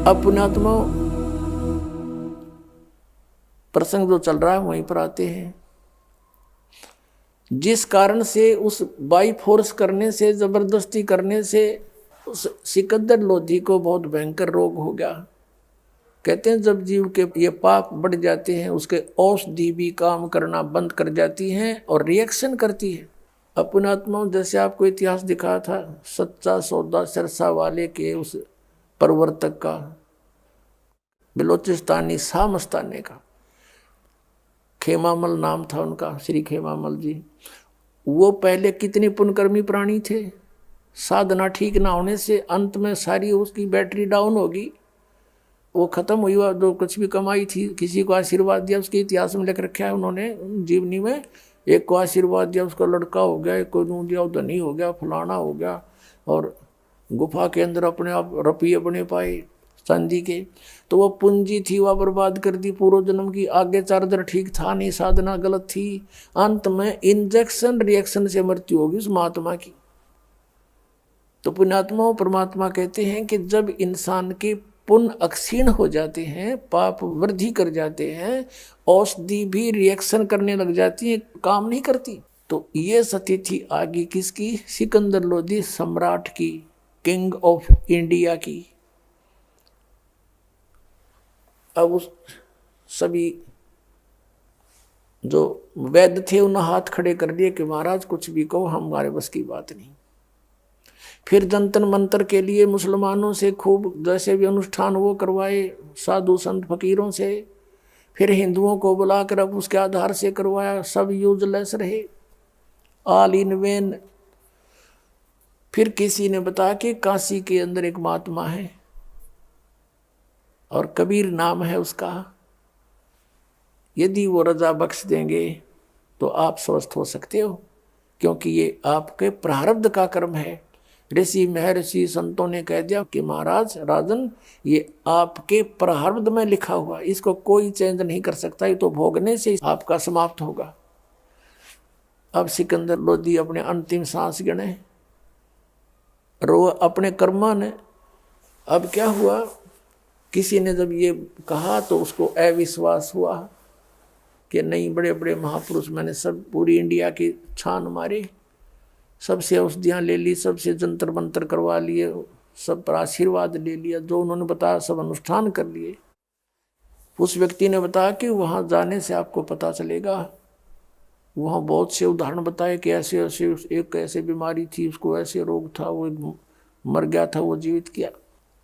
अब पुण्यात्मा प्रसंग जो चल रहा है वहीं पर आते हैं। जिस कारण से उस बाई फोर्स करने से, जबरदस्ती करने से उस सिकंदर लोधी को बहुत भयंकर रोग हो गया। कहते हैं जब जीव के ये पाप बढ़ जाते हैं उसके औषधि भी काम करना बंद कर जाती हैं और रिएक्शन करती है। अपनात्माओं जैसे आपको इतिहास दिखाया था सच्चा सौदा सिरसा वाले के उस प्रवर्तक का, बलोचिस्तानी शाह मस्तानी का, खेमामल नाम था उनका, श्री खेमामल जी। वो पहले कितने पुण्यकर्मी प्राणी थे। साधना ठीक ना होने से अंत में सारी उसकी बैटरी डाउन होगी, वो खत्म हुई। जो कुछ भी कमाई थी किसी को आशीर्वाद दिया, उसके इतिहास में लिख रखा है उन्होंने जीवनी में। एक को आशीर्वाद दिया, उसका लड़का हो गया, एक को नू दिया, धनी हो गया, फलाना हो गया, और गुफा के अंदर अपने आप रुपये बने पाए चांदी के। तो वो पूंजी थी वह बर्बाद कर दी पूर्व जन्म की। आगे चार्जर ठीक था नहीं, साधना गलत थी। अंत में इंजेक्शन रिएक्शन से मृत्यु होगी उस महात्मा की। तो पुण्यात्मा परमात्मा कहते हैं कि जब इंसान के पुण्य अक्षीण हो जाते हैं, पाप वृद्धि कर जाते हैं, औषधि भी रिएक्शन करने लग जाती है, काम नहीं करती। तो ये स्थिति थी आगे किसकी? सिकंदर लोधी सम्राट की, किंग ऑफ इंडिया की। अब उस सभी जो वैद्य थे उन्होंने हाथ खड़े कर दिए कि महाराज कुछ भी कहो, हमारे बस की बात नहीं। फिर जंतर मंतर के लिए मुसलमानों से खूब जैसे भी अनुष्ठान वो करवाए, साधु संत फकीरों से। फिर हिंदुओं को बुलाकर अब उसके आधार से करवाया, सब यूजलेस रहे, ऑल इन वेन। फिर किसी ने बताया कि काशी के अंदर एक महात्मा है और कबीर नाम है उसका, यदि वो रजा बख्श देंगे तो आप स्वस्थ हो सकते हो, क्योंकि ये आपके प्रारब्ध का कर्म है। ऋषि महर्षि संतों ने कह दिया कि महाराज राजन, ये आपके प्रारब्ध में लिखा हुआ, इसको कोई चेंज नहीं कर सकता, ये तो भोगने से आपका समाप्त होगा। अब सिकंदर लोधी अपने अंतिम सांस गिने, रो अपने कर्मा ने। अब क्या हुआ, किसी ने जब ये कहा तो उसको अविश्वास हुआ कि नहीं, बड़े बड़े महापुरुष, मैंने सब पूरी इंडिया की छान मारी, सबसे औषधियाँ ले ली, सबसे जंतर मंतर करवा लिए, सब पर आशीर्वाद ले लिया, जो उन्होंने बताया सब अनुष्ठान कर लिए। उस व्यक्ति ने बताया कि वहाँ जाने से आपको पता चलेगा। वहाँ बहुत से उदाहरण बताए कि ऐसे ऐसे एक ऐसे बीमारी थी, उसको ऐसे रोग था, वो मर गया था, वो जीवित किया।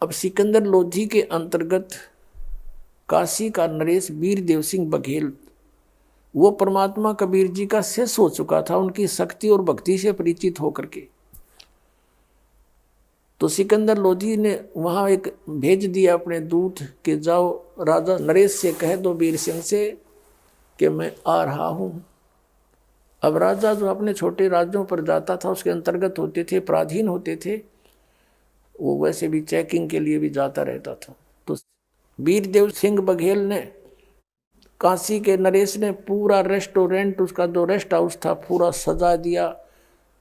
अब सिकंदर लोधी के अंतर्गत काशी का नरेश वीरदेव सिंह बघेल, वो परमात्मा कबीर जी का शिष्य हो चुका था, उनकी शक्ति और भक्ति से परिचित होकर के। तो सिकंदर लोधी ने वहाँ एक भेज दिया अपने दूत कि जाओ राजा नरेश से कह दो वीर सिंह से कि मैं आ रहा हूँ। अब राजा जो अपने छोटे राज्यों पर जाता था उसके अंतर्गत होते थे, पराधीन होते थे, वो वैसे भी चेकिंग के लिए भी जाता रहता था। तो वीरदेव सिंह बघेल ने, काशी के नरेश ने पूरा रेस्टोरेंट, उसका जो रेस्ट हाउस था, पूरा सजा दिया।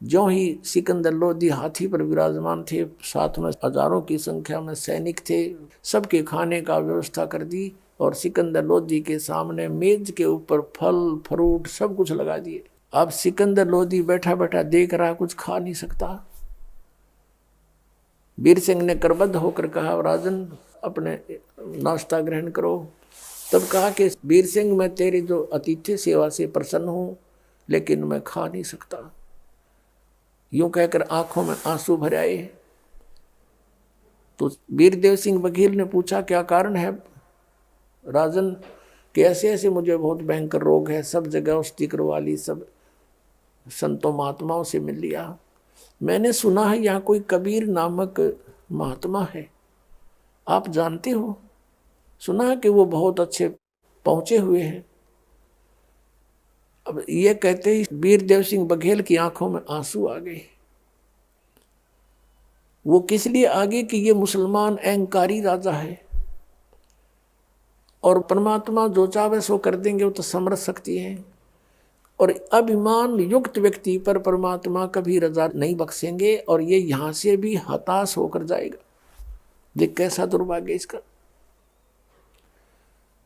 जो ही सिकंदर लोधी हाथी पर विराजमान थे, साथ में हजारों की संख्या में सैनिक थे, सबके खाने का व्यवस्था कर दी और सिकंदर लोधी के सामने मेज के ऊपर फल फ्रूट सब कुछ लगा दिए। अब सिकंदर लोधी बैठा बैठा देख रहा, कुछ खा नहीं सकता। वीर सिंह ने करबद्ध होकर कहा, राजन अपने नाश्ता ग्रहण करो। तब कहा कि वीर सिंह, मैं तेरी जो अतिथि सेवा से प्रसन्न हूँ, लेकिन मैं खा नहीं सकता। यूं कहकर आंखों में आंसू भर आए। तो वीरदेव सिंह बघेल ने पूछा, क्या कारण है राजन? कि ऐसे ऐसे मुझे बहुत भयंकर रोग है, सब जगह औषधि करवा ली, सब संतों महात्माओं से मिल लिया। मैंने सुना है यहाँ कोई कबीर नामक महात्मा है, आप जानते हो? सुना है कि वो बहुत अच्छे पहुंचे हुए हैं। अब ये कहते ही वीरदेव सिंह बघेल की आंखों में आंसू आ गए। वो किस लिए आ गए कि ये मुसलमान अहंकारी राजा है और परमात्मा जो चाहे सो कर देंगे, वो तो समर्थ शक्ति है। और अभिमान युक्त व्यक्ति पर परमात्मा कभी रजा नहीं बख्शेंगे और ये यहाँ से भी हताश होकर जाएगा। देख कैसा दुर्भाग्य इसका।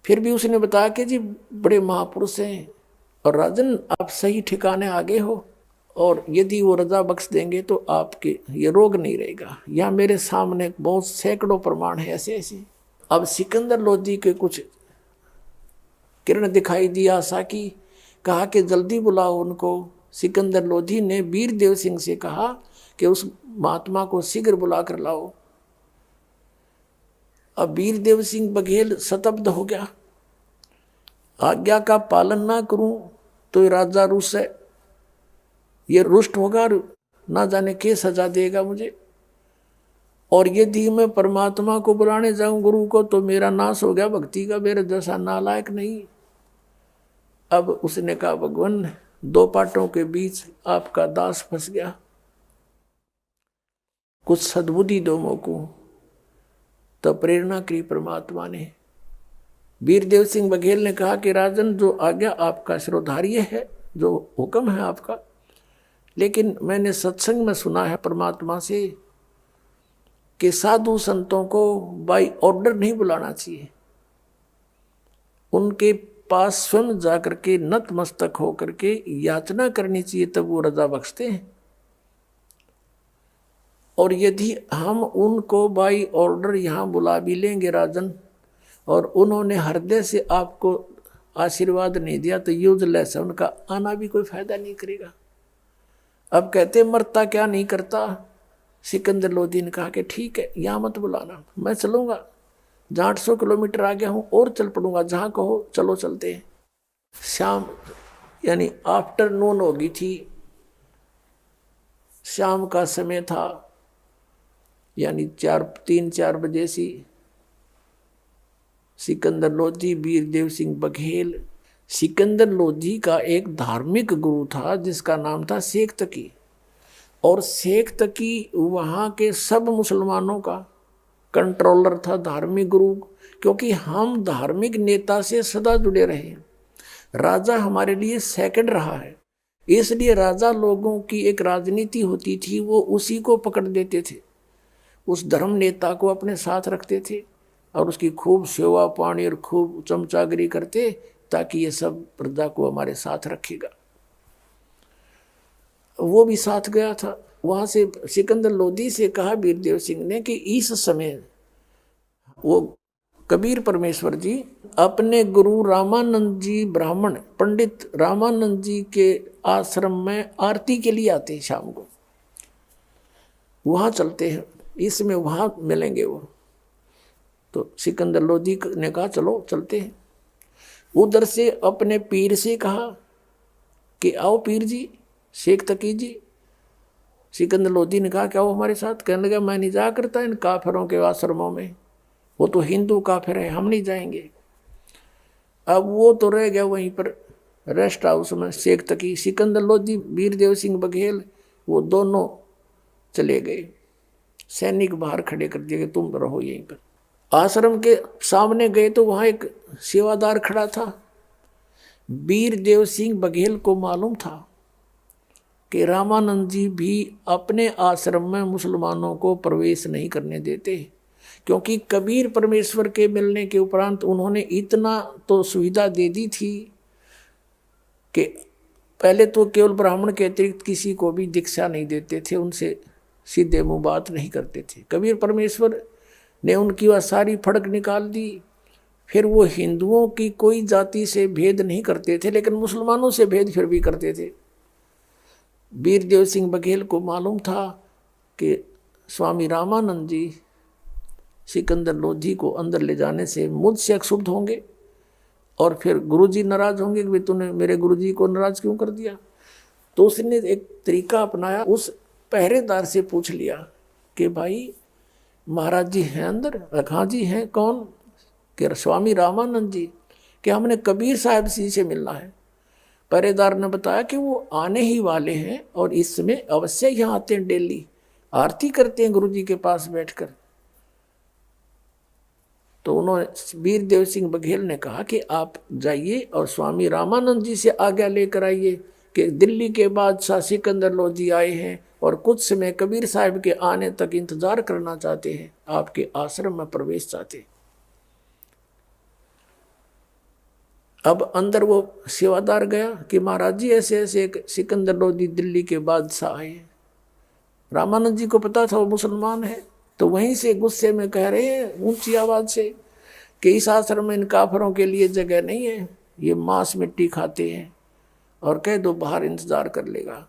फिर भी उसने बताया कि जी बड़े महापुरुष हैं और राजन आप सही ठिकाने आगे हो, और यदि वो रजा बख्श देंगे तो आपके ये रोग नहीं रहेगा। यहाँ मेरे सामने बहुत सैकड़ों प्रमाण है ऐसे ऐसे। अब सिकंदर लोधी के कुछ किरण दिखाई दी आशा की, कहा कि जल्दी बुलाओ उनको। सिकंदर लोधी ने वीरदेव सिंह से कहा कि उस महात्मा को शीघ्र बुला कर लाओ। अब वीरदेव सिंह बघेल स्तब्ध हो गया। आज्ञा का पालन ना करूं तो राजा रुष्ट है, ये रुष्ट होगा, ना जाने के सजा देगा मुझे, और यदि मैं परमात्मा को बुलाने जाऊं गुरु को तो मेरा नाश हो गया भक्ति का, मेरे जैसा नालायक नहीं। अब उसने कहा भगवान दो पाटों के बीच आपका दास फंस गया, कुछ सद्बुद्धि दो मोको। तो प्रेरणा की परमात्मा ने। वीरदेव सिंह बघेल ने कहा कि राजन जो आज्ञा आपका शिरोधार्य है, जो हुक्म है आपका, लेकिन मैंने सत्संग में सुना है परमात्मा से कि साधु संतों को बाई ऑर्डर नहीं बुलाना चाहिए, उनके पास स्वयं जाकर के नतमस्तक होकर के याचना करनी चाहिए, तब वो रजा बख्शते हैं। और यदि हम उनको बाई ऑर्डर यहाँ बुला भी लेंगे राजन, और उन्होंने हृदय से आपको आशीर्वाद नहीं दिया तो यूजलेस है, उनका आना भी कोई फायदा नहीं करेगा। अब कहते मरता क्या नहीं करता। सिकंदर लोधी ने कहा कि ठीक है यहाँ मत बुलाना, मैं चलूँगा, जहाँ 800 किलोमीटर आ गया हूँ और चल पड़ूंगा, जहाँ कहो चलो चलते हैं। शाम यानी आफ्टरनून हो गई थी, शाम का समय था, यानी 3-4 बजे सी। सिकंदर लोधी वीरदेव सिंह बघेल। सिकंदर लोधी का एक धार्मिक गुरु था जिसका नाम था शेख तकी, और शेख तकी वहाँ के सब मुसलमानों का कंट्रोलर था, धार्मिक गुरु। क्योंकि हम धार्मिक नेता से सदा जुड़े रहे, राजा हमारे लिए सेकंड रहा है, इसलिए राजा लोगों की एक राजनीति होती थी, वो उसी को पकड़ देते थे, उस धर्म नेता को अपने साथ रखते थे और उसकी खूब सेवा पानी और खूब चमचागिरी करते, ताकि ये सब प्रजा को हमारे साथ रखेगा। वो भी साथ गया था। वहाँ से सिकंदर लोधी से कहा वीरदेव सिंह ने कि इस समय वो कबीर परमेश्वर जी अपने गुरु रामानंद जी ब्राह्मण पंडित रामानंद जी के आश्रम में आरती के लिए आते हैं शाम को, वहाँ चलते हैं, इसमें वहाँ मिलेंगे वो। तो सिकंदर लोधी ने कहा चलो चलते हैं। उधर से अपने पीर से कहा कि आओ पीर जी, शेख तकी जी। सिकंदर लोधी ने कहा क्या वो हमारे साथ? कहने लगा मैं नहीं जा करता इन काफिरों के आश्रमों में, वो तो हिंदू काफिर है, हम नहीं जाएंगे। अब वो तो रह गया वहीं पर रेस्ट हाउस में, शेख तकी, सिकंदर लोधी, वीरदेव सिंह बघेल, वो दोनों चले गए। सैनिक बाहर खड़े कर दिए कि तुम रहो यहीं पर। आश्रम के सामने गए तो वहाँ एक सेवादार खड़ा था। वीरदेव सिंह बघेल को मालूम था कि रामानंद जी भी अपने आश्रम में मुसलमानों को प्रवेश नहीं करने देते, क्योंकि कबीर परमेश्वर के मिलने के उपरांत उन्होंने इतना तो सुविधा दे दी थी कि पहले तो केवल ब्राह्मण के अतिरिक्त किसी को भी दीक्षा नहीं देते थे, उनसे सीधे मुँह बात नहीं करते थे। कबीर परमेश्वर ने उनकी वह सारी फड़क निकाल दी। फिर वो हिंदुओं की कोई जाति से भेद नहीं करते थे, लेकिन मुसलमानों से भेद फिर भी करते थे। वीरदेव सिंह बघेल को मालूम था कि स्वामी रामानंद जी सिकंदर लोधी को अंदर ले जाने से मुझसे अक्षुब्ध होंगे और फिर गुरुजी नाराज होंगे कि तूने मेरे गुरुजी को नाराज क्यों कर दिया। तो उसने एक तरीका अपनाया, उस पहरेदार से पूछ लिया कि भाई महाराज जी हैं अंदर? हाँ जी हैं। कौन? कि स्वामी रामानंद जी। कि हमने कबीर साहब जी से मिलना है। पहरेदार ने बताया कि वो आने ही वाले हैं और इस समय अवश्य यहाँ आते हैं, डेली आरती करते हैं गुरुजी के पास बैठकर। तो उन्होंने वीरदेव सिंह बघेल ने कहा कि आप जाइए और स्वामी रामानंद जी से आज्ञा लेकर आइए कि दिल्ली के बादशाह सिकंदर लोधी आए हैं और कुछ समय कबीर साहब के आने तक इंतजार करना चाहते हैं, आपके आश्रम में प्रवेश चाहते हैं। अब अंदर वो सेवादार गया कि महाराज जी ऐसे ऐसे एक सिकंदर लोधी दिल्ली के बादशाह आए। रामानंद जी को पता था वो मुसलमान है, तो वहीं से गुस्से में कह रहे हैं ऊंची आवाज से कि इस आश्रम में इन काफरों के लिए जगह नहीं है, ये मांस मिट्टी खाते हैं, और कह दो बाहर इंतजार कर लेगा।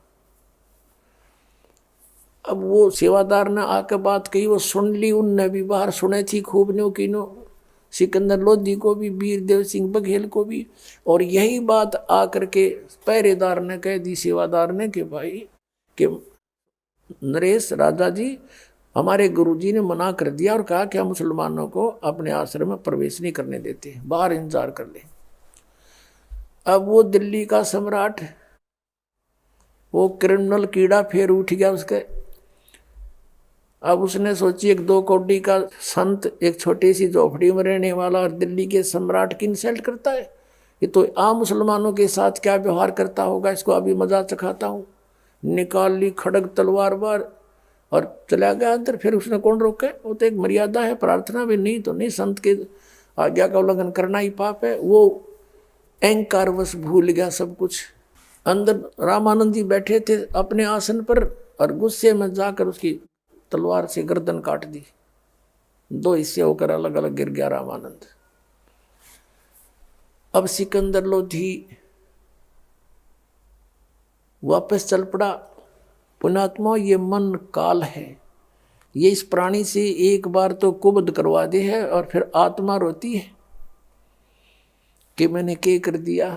अब वो सेवादार ने आकर बात कही, वो सुन ली, उनने भी बाहर सुने थी खूब न्यो की नो, सिकंदर लोधी को भी, वीर देव सिंह बघेल को भी। और यही बात आकर के पहरेदार ने कह दी सेवादार ने कि भाई कि नरेश राजा जी, हमारे गुरुजी ने मना कर दिया और कहा कि हम मुसलमानों को अपने आश्रम में प्रवेश नहीं करने देते, बाहर इंतजार कर ले। अब वो दिल्ली का सम्राट, वो क्रिमिनल कीड़ा फिर उठ गया उसके। अब उसने सोची एक 2 कौड़ी का संत एक छोटी सी झोपड़ी में रहने वाला और दिल्ली के सम्राट की इंसल्ट करता है, ये तो आम मुसलमानों के साथ क्या व्यवहार करता होगा, इसको अभी मजा चखाता हूँ। निकाल ली खड़ग तलवार बार और चला गया अंदर। फिर उसने कौन रोके, वो तो एक मर्यादा है, प्रार्थना भी नहीं तो नहीं, संत के आज्ञा का उल्लंघन करना ही पाप है। वो अहंकारवश भूल गया सब कुछ। अंदर रामानंद जी बैठे थे अपने आसन पर और गुस्से में जाकर उसकी तलवार से गर्दन काट दी, 2 हिस्से होकर अलग अलग गिर गया रामानंद। अब सिकंदर लोधी वापस चल पड़ा। पुण्यात्मा, ये मन काल है, ये इस प्राणी से एक बार तो कुबद करवा दे है और फिर आत्मा रोती है कि मैंने क्या कर दिया।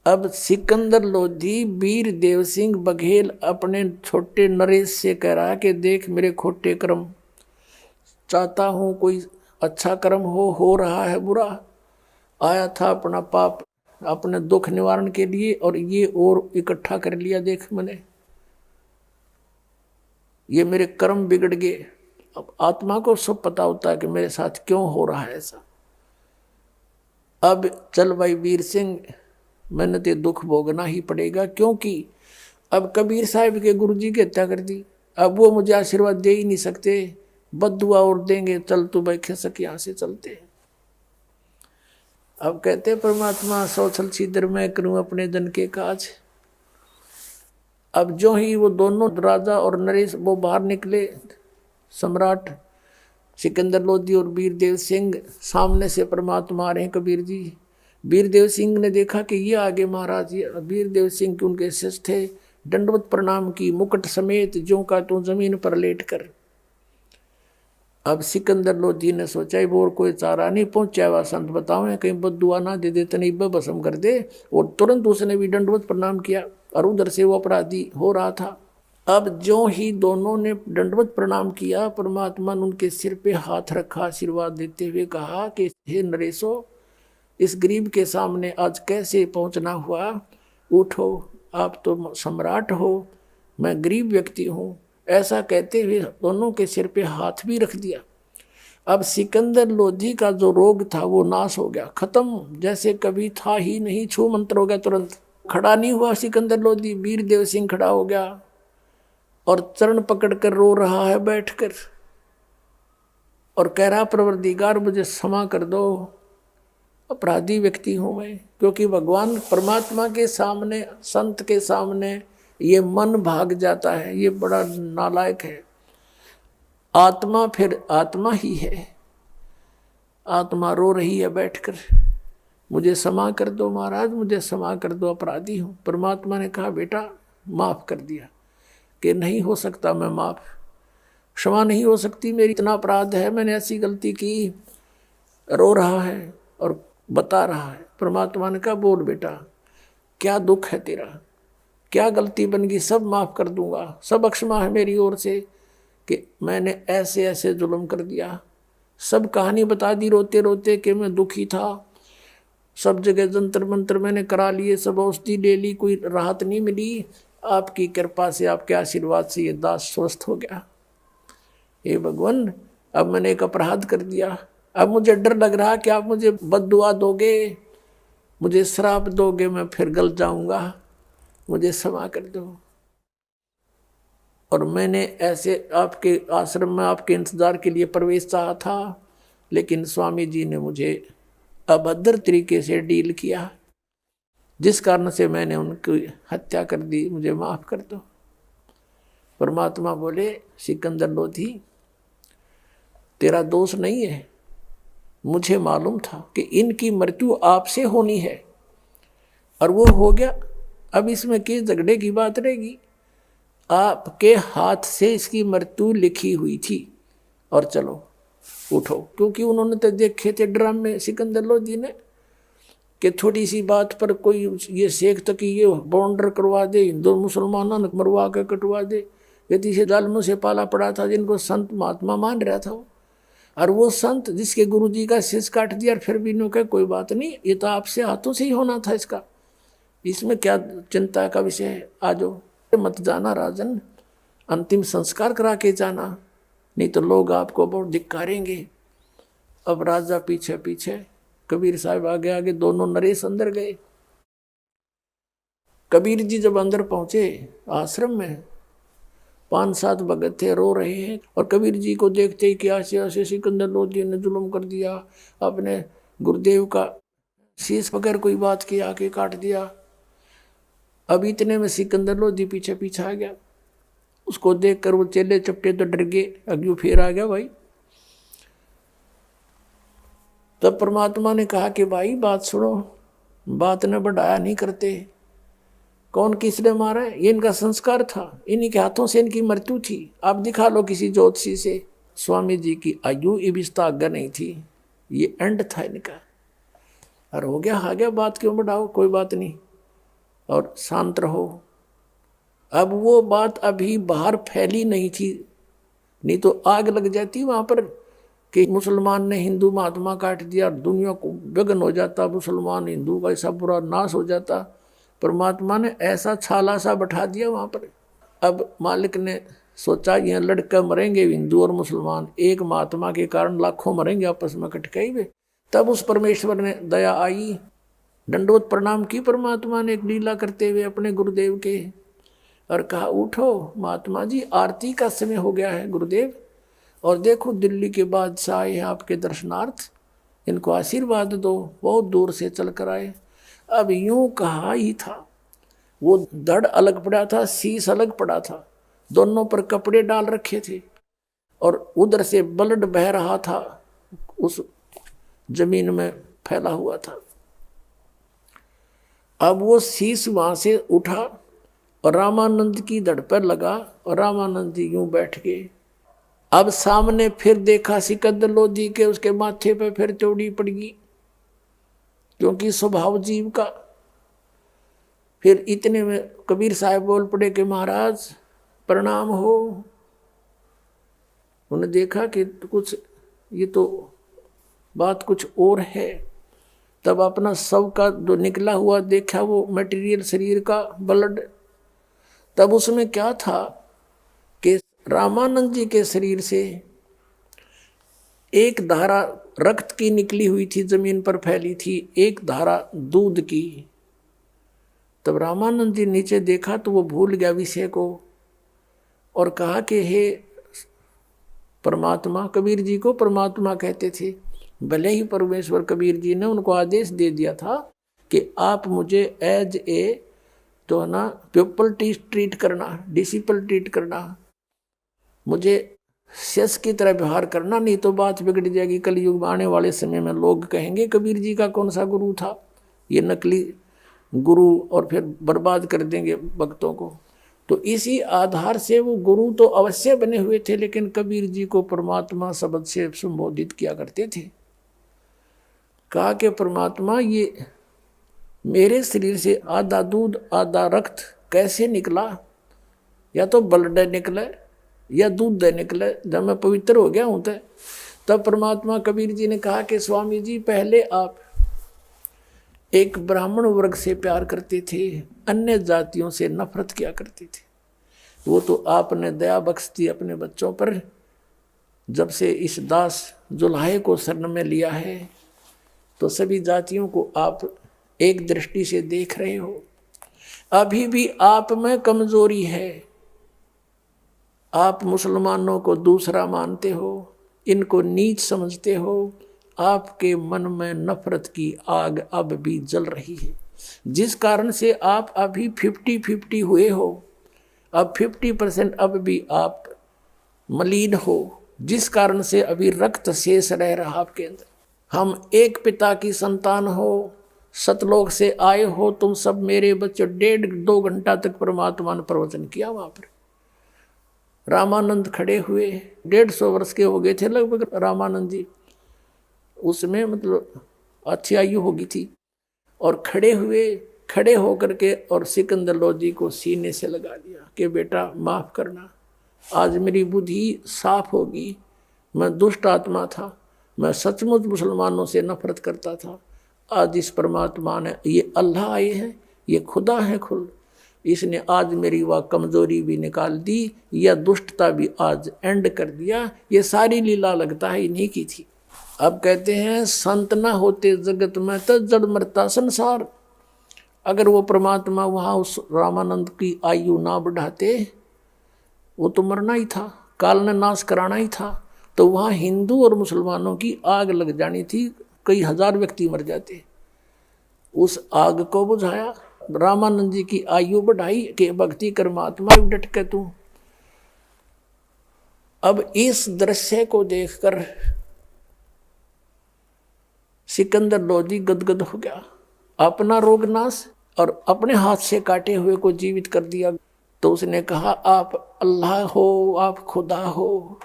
अब सिकंदर लोधी वीर देव सिंह बघेल अपने छोटे नरेश से कह रहा है कि देख मेरे खोटे कर्म, चाहता हूं कोई अच्छा कर्म हो रहा है बुरा। आया था अपना पाप अपने दुख निवारण के लिए और ये और इकट्ठा कर लिया, देख मैंने, ये मेरे कर्म बिगड़ गए। अब आत्मा को सब पता होता है कि मेरे साथ क्यों हो रहा है ऐसा। अब चल भाई वीर सिंह, मैंने तो दुख भोगना ही पड़ेगा, क्योंकि अब कबीर साहब के गुरुजी की हत्या कर दी, अब वो मुझे आशीर्वाद दे ही नहीं सकते, बद्दुआ और देंगे, चल तू भाई खिसक यहाँ से चलते। अब कहते परमात्मा सौछल छिद्र मैं करूं अपने जन के काज। अब जो ही वो दोनों राजा और नरेश वो बाहर निकले, सम्राट सिकंदर लोधी और वीरदेव सिंह, सामने से परमात्मा आ रहे हैं कबीर जी। वीरदेव सिंह ने देखा कि ये आगे महाराज, ये वीरदेव सिंह के उनके शिष्य थे, दंडवत प्रणाम की, मुकुट समेत जो का तू जमीन पर लेट कर। अब सिकंदर लोधी ने सोचा वो कोई चारा नहीं पहुंचा हुआ संत बताओ कहीं बदुआ ना दे दे, नहीं भस्म कर दे। और तुरंत उसने भी दंडवत प्रणाम किया और उधर से वो अपराधी हो रहा था। अब जो ही दोनों ने दंडवत प्रणाम किया, परमात्मा ने उनके सिर पे हाथ रखा, आशीर्वाद देते हुए कहा कि हे नरेशो, इस गरीब के सामने आज कैसे पहुंचना हुआ, उठो, आप तो सम्राट हो, मैं गरीब व्यक्ति हूँ। ऐसा कहते हुए दोनों के सिर पे हाथ भी रख दिया। अब सिकंदर लोधी का जो रोग था वो नाश हो गया, खत्म, जैसे कभी था ही नहीं, छू मंत्र हो गया तुरंत। खड़ा नहीं हुआ सिकंदर लोधी, वीरदेव सिंह खड़ा हो गया और चरण पकड़कर रो रहा है बैठकर और कह रहा परवरदिगार मुझे क्षमा कर दो, अपराधी व्यक्ति हूं मैं। क्योंकि भगवान परमात्मा के सामने, संत के सामने ये मन भाग जाता है, ये बड़ा नालायक है। आत्मा फिर आत्मा ही है, आत्मा रो रही है बैठकर, मुझे क्षमा कर दो महाराज, मुझे क्षमा कर दो, अपराधी हूं। परमात्मा ने कहा बेटा माफ कर दिया, कि नहीं हो सकता मैं माफ, क्षमा नहीं हो सकती, मेरी इतना अपराध है, मैंने ऐसी गलती की। रो रहा है और बता रहा है। परमात्मा ने कहा बोल बेटा क्या दुख है तेरा, क्या गलती बन गई, सब माफ कर दूंगा, सब अक्षमा है मेरी ओर से कि मैंने ऐसे ऐसे जुल्म कर दिया। सब कहानी बता दी रोते रोते कि मैं दुखी था, सब जगह जंतर मंत्र मैंने करा लिए, सब औषधि ले ली, कोई राहत नहीं मिली। आपकी कृपा से, आपके आशीर्वाद से ये दास स्वस्थ हो गया। हे भगवान, अब मैंने एक अपराध कर दिया, अब मुझे डर लग रहा कि आप मुझे बद्दुआ दोगे, मुझे श्राप दोगे, मैं फिर गल जाऊंगा, मुझे क्षमा कर दो। और मैंने ऐसे आपके आश्रम में आपके इंतजार के लिए प्रवेश चाहा था, लेकिन स्वामी जी ने मुझे अभद्र तरीके से डील किया, जिस कारण से मैंने उनकी हत्या कर दी, मुझे माफ कर दो। परमात्मा बोले, सिकंदर लोधी, तेरा दोष नहीं है, मुझे मालूम था कि इनकी मृत्यु आपसे होनी है और वो हो गया। अब इसमें किस झगड़े की बात रहेगी? आपके हाथ से इसकी मृत्यु लिखी हुई थी और चलो उठो। क्योंकि उन्होंने तो देखे थे ड्रामे सिकंदर लोधी ने कि थोड़ी सी बात पर कोई ये शेख तक ये बॉर्डर करवा दे, हिंदू मुसलमानों ने मरवा के कटवा दे। यदि से जालमों से पाला पड़ा था, जिनको संत महात्मा मान रहा था वो, और वो संत जिसके गुरु जी का शीश काट दिया, और फिर भी इन्होंने कहा कोई बात नहीं, ये तो आपसे हाथों से ही होना था, इसका इसमें क्या चिंता का विषय है, आ जाओ। मत जाना राजन, अंतिम संस्कार करा के जाना, नहीं तो लोग आपको बहुत धिक्कारेंगे। अब राजा पीछे पीछे, कबीर साहब आगे आगे, दोनों नरेश अंदर गए। कबीर जी जब अंदर पहुंचे आश्रम में, 5-7 भगत थे, रो रहे हैं, और कबीर जी को देखते ही कि ऐसे सिकंदर लोधी ने जुल्म कर दिया, अपने गुरुदेव का शीश पकड़ कोई बात की आके काट दिया। अब इतने में सिकंदर लोधी पीछे पीछे आ गया। उसको देखकर वो चेले चपटे तो डर गए, अग्यू फिर आ गया भाई। तब परमात्मा ने कहा कि भाई बात सुनो, बात ने बढ़ाया नहीं करते। कौन किसने मारा है? ये इनका संस्कार था, इन्हीं के हाथों से इनकी मृत्यु थी। आप दिखा लो किसी ज्योतिषी से। स्वामी जी की आयु इबिस्ता आज्ञा नहीं थी, ये एंड था इनका। और हो गया आ गया, बात क्यों बढ़ाओ, कोई बात नहीं, और शांत रहो। अब वो बात अभी बाहर फैली नहीं थी, नहीं तो आग लग जाती वहां पर कि मुसलमान ने हिंदू महात्मा काट दिया, दुनिया को विघ्न हो जाता, मुसलमान हिंदू का ऐसा पूरा नाश हो जाता। परमात्मा ने ऐसा छाला सा बैठा दिया वहां पर। अब मालिक ने सोचा ये लड़के मरेंगे, हिंदू और मुसलमान, एक महात्मा के कारण लाखों मरेंगे आपस में कटकाई हुए। तब उस परमेश्वर ने दया आई, दंडोत प्रणाम की परमात्मा ने एक लीला करते हुए अपने गुरुदेव के, और कहा उठो महात्मा जी, आरती का समय हो गया है गुरुदेव, और देखो दिल्ली के बादशाह आए हैं आपके दर्शनार्थ, इनको आशीर्वाद दो, बहुत दूर से चल कर आए। अब यूं कहा ही था, वो धड़ अलग पड़ा था, शीश अलग पड़ा था, दोनों पर कपड़े डाल रखे थे, और उधर से ब्लड बह रहा था, उस जमीन में फैला हुआ था। अब वो शीश वहां से उठा और रामानंद की धड़ पर लगा, और रामानंद जी यूं बैठ गए। अब सामने फिर देखा सिकंदर लोधी के, उसके माथे पे फिर चौड़ी पड़ गई, क्योंकि स्वभाव जीव का। फिर इतने में कबीर साहब बोल पड़े कि महाराज प्रणाम हो। उन्हें देखा कि कुछ ये तो बात कुछ और है। तब अपना शव का जो निकला हुआ देखा, वो मटेरियल शरीर का ब्लड, तब उसमें क्या था कि रामानंद जी के शरीर से एक धारा रक्त की निकली हुई थी, जमीन पर फैली थी, एक धारा दूध की। तब रामानंद जी नीचे देखा तो वो भूल गया विषय को, और कहा कि हे परमात्मा, कबीर जी को परमात्मा कहते थे, भले ही परमेश्वर कबीर जी ने उनको आदेश दे दिया था कि आप मुझे एज ए तो है ना पीपल ट्रीट करना, डिसिपल ट्रीट करना, मुझे शेष की तरह व्यवहार करना, नहीं तो बात बिगड़ जाएगी। कलयुग में आने वाले समय में लोग कहेंगे कबीर जी का कौन सा गुरु था, ये नकली गुरु, और फिर बर्बाद कर देंगे भक्तों को। तो इसी आधार से वो गुरु तो अवश्य बने हुए थे, लेकिन कबीर जी को परमात्मा शब्द से संबोधित किया करते थे। कहा कि परमात्मा, ये मेरे शरीर से आधा दूध आधा रक्त कैसे निकला? या तो ब्लड निकले या दूध निकले, जब मैं पवित्र हो गया हूं। तब परमात्मा कबीर जी ने कहा कि स्वामी जी, पहले आप एक ब्राह्मण वर्ग से प्यार करते थे, अन्य जातियों से नफरत किया करते थे। वो तो आपने दया बख्श दी अपने बच्चों पर, जब से इस दास जुल्हाए को शरण में लिया है, तो सभी जातियों को आप एक दृष्टि से देख रहे हो। अभी भी आप में कमजोरी है, आप मुसलमानों को दूसरा मानते हो, इनको नीच समझते हो, आपके मन में नफरत की आग अब भी जल रही है, जिस कारण से आप अभी 50-50 हुए हो। अब 50% अब भी आप मलिन हो, जिस कारण से अभी रक्त शेष रह रहा आपके अंदर। हम एक पिता की संतान हो, सतलोक से आए हो तुम सब मेरे बच्चों। 1.5-2 घंटा तक परमात्मा ने प्रवचन किया वहां पर। रामानंद खड़े हुए, 150 वर्ष के हो गए थे लगभग रामानंद जी, उसमें मतलब अच्छी आयु होगी थी। और खड़े हुए, खड़े होकर के और सिकंदर लोधी को सीने से लगा दिया कि बेटा माफ करना, आज मेरी बुद्धि साफ होगी। मैं दुष्ट आत्मा था, मैं सचमुच मुसलमानों से नफरत करता था। आज इस परमात्मा ने, ये अल्लाह आए हैं, ये खुदा है खुद, इसने आज मेरी वह कमजोरी भी निकाल दी, यह दुष्टता भी आज एंड कर दिया। ये सारी लीला लगता है इन्हीं की थी। अब कहते हैं संत न होते जगत में तो जड़ मरता संसार। अगर वो परमात्मा वहाँ उस रामानंद की आयु ना बढ़ाते, वो तो मरना ही था, काल ने नाश कराना ही था। तो वहाँ हिंदू और मुसलमानों की आग लग जानी थी, कई हजार व्यक्ति मर जाते। उस आग को बुझाया, रामानंद जी की आयु बढ़ाई कि भक्ति कर्मात्मा डट के तू। अब इस दृश्य को देखकर सिकंदर लोधी गदगद हो गया। अपना रोग नाश और अपने हाथ से काटे हुए को जीवित कर दिया। तो उसने कहा आप अल्लाह हो, आप खुदा हो,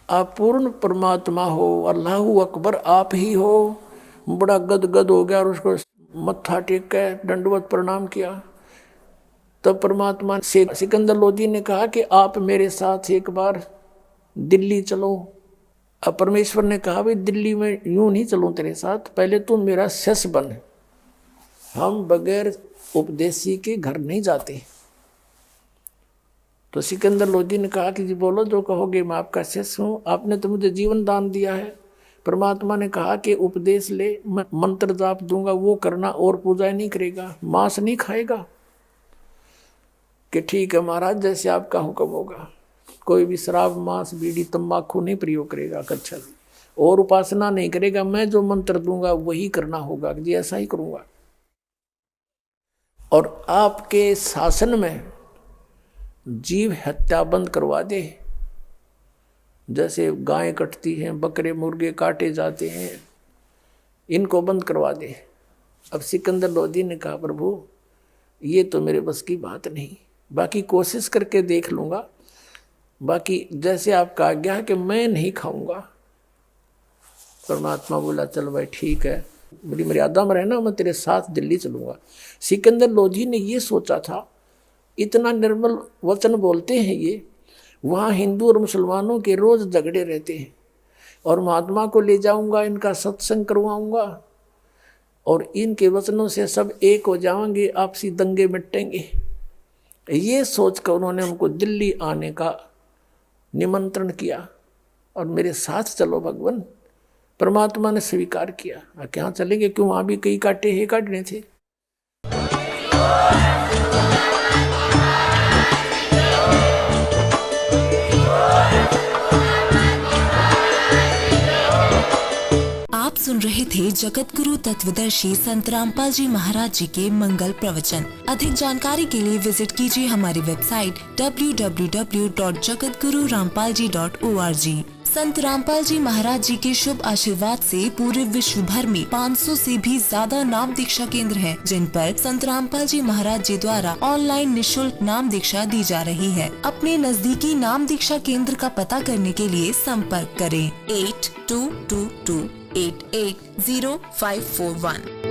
आप पूर्ण परमात्मा हो, अल्लाहु अकबर आप ही हो। बड़ा गदगद हो गया और उसको मत्था टेक के दंडवत प्रणाम किया। तब परमात्मा से सिकंदर लोधी ने कहा कि आप मेरे साथ एक बार दिल्ली चलो। अब परमेश्वर ने कहा भाई दिल्ली में यूं नहीं चलूं तेरे साथ, पहले तुम मेरा शिष्य बन। हम बगैर उपदेशी के घर नहीं जाते। तो सिकंदर लोधी ने कहा कि जी बोलो जो कहोगे, मैं आपका शिष्य हूँ, आपने तो मुझे जीवन दान दिया है। परमात्मा ने कहा कि उपदेश ले, मैं मंत्र जाप दूंगा वो करना और पूजा नहीं करेगा, मांस नहीं खाएगा। कि ठीक है महाराज जैसे आपका हुक्म होगा। कोई भी शराब मांस बीड़ी तंबाकू नहीं प्रयोग करेगा, कच्छा और उपासना नहीं करेगा। मैं जो मंत्र दूंगा वही करना होगा, जी ऐसा ही करूंगा। और आपके शासन में जीव हत्या बंद करवा दे। जैसे गायें कटती हैं, बकरे मुर्गे काटे जाते हैं, इनको बंद करवा दे। अब सिकंदर लोधी ने कहा प्रभु ये तो मेरे बस की बात नहीं, बाकी कोशिश करके देख लूँगा, बाकी जैसे आपका आज्ञा है कि मैं नहीं खाऊंगा। परमात्मा बोला चल भाई ठीक है, मेरी मर्यादा में रहना, मैं तेरे साथ दिल्ली चलूँगा। सिकंदर लोधी ने ये सोचा था इतना निर्मल वचन बोलते हैं ये, वहाँ हिंदू और मुसलमानों के रोज़ झगड़े रहते हैं, और महात्मा को ले जाऊंगा, इनका सत्संग करवाऊंगा और इनके वचनों से सब एक हो जाएंगे, आपसी दंगे मिटेंगे। ये सोचकर उन्होंने हमको दिल्ली आने का निमंत्रण किया और मेरे साथ चलो भगवान। परमात्मा ने स्वीकार किया। क्या चलेंगे, क्यों वहाँ भी कई काटे ही काटने थे। सुन रहे थे जगत गुरु तत्वदर्शी संत रामपाल जी महाराज जी के मंगल प्रवचन। अधिक जानकारी के लिए विजिट कीजिए हमारी वेबसाइट www.jagatgururampalji.org। संत रामपाल जी महाराज जी के शुभ आशीर्वाद से पूरे विश्व भर में 500 से भी ज्यादा नाम दीक्षा केंद्र हैं, जिन पर संत रामपाल जी महाराज जी द्वारा ऑनलाइन निशुल्क नाम दीक्षा दी जा रही है। अपने नजदीकी नाम दीक्षा केंद्र का पता करने के लिए संपर्क करें 8222880541।